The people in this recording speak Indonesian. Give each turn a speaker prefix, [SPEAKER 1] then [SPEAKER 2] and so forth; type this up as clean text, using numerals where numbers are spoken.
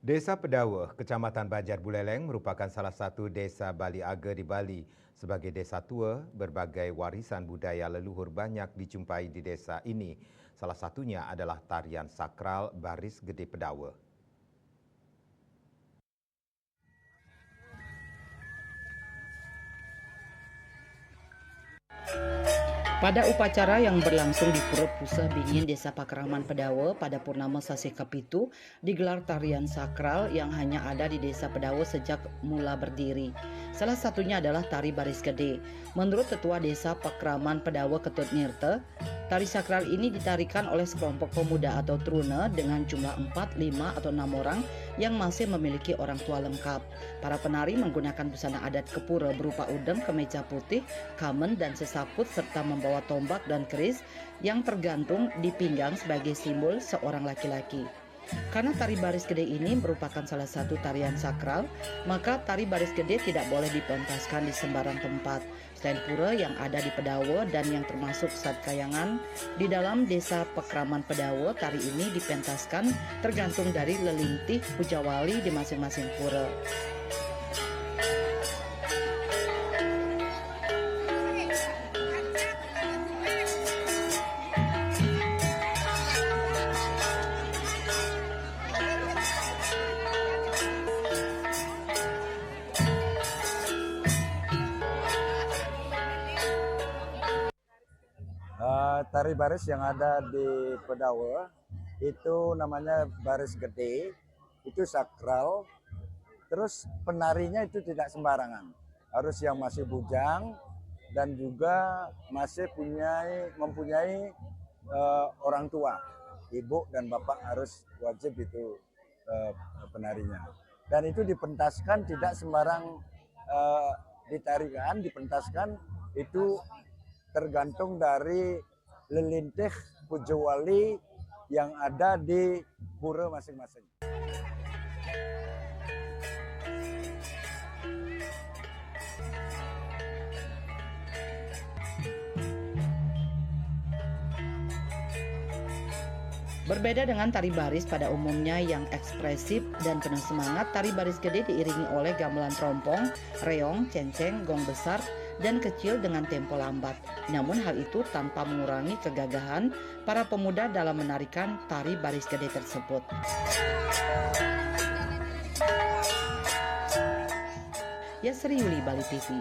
[SPEAKER 1] Desa Pedaweh, Kecamatan Banjar Buleleng merupakan salah satu desa Bali Age di Bali. Sebagai desa tua, berbagai warisan budaya leluhur banyak dijumpai di desa ini. Salah satunya adalah tarian sakral Baris Gede Pedaweh.
[SPEAKER 2] Pada upacara yang berlangsung di Pura Puseh Bingin Desa Pakraman Pedaweh pada Purnama Sasi Kapitu, digelar tarian sakral yang hanya ada di Desa Pedaweh sejak mula berdiri. Salah satunya adalah tari baris gede. Menurut Ketua Desa Pakraman Pedaweh Ketut Nirte, tari sakral ini ditarikan oleh sekelompok pemuda atau trune dengan jumlah 4, 5, atau 6 orang yang masih memiliki orang tua lengkap. Para penari menggunakan busana adat Kepura berupa udeng, kemeja putih, kamen, dan sesaput serta membawa tombak dan keris yang tergantung di pinggang sebagai simbol seorang laki-laki. Karena tari baris gede ini merupakan salah satu tarian sakral, maka tari baris gede tidak boleh dipentaskan di sembarang tempat. Selain pura yang ada di Pedaweh dan yang termasuk Satkayangan, di dalam Desa Pakraman Pedaweh, tari ini dipentaskan tergantung dari lelintih pujawali di masing-masing pura.
[SPEAKER 3] Tari baris yang ada di Pedaweh itu namanya baris gede, itu sakral. Terus penarinya itu tidak sembarangan, harus yang masih bujang dan juga masih mempunyai orang tua, ibu dan bapak harus wajib itu penarinya. Dan itu dipentaskan tidak sembarang dipentaskan itu tergantung dari lelintih pujawali yang ada di pura masing-masing.
[SPEAKER 2] Berbeda dengan tari baris pada umumnya yang ekspresif dan penuh semangat, tari baris gede diiringi oleh gamelan trompong, reong, cenceng, gong besar, dan kecil dengan tempo lambat. Namun hal itu tanpa mengurangi kegagahan para pemuda dalam menarikan tari baris gede tersebut. Yasri Yuli, Bali TV.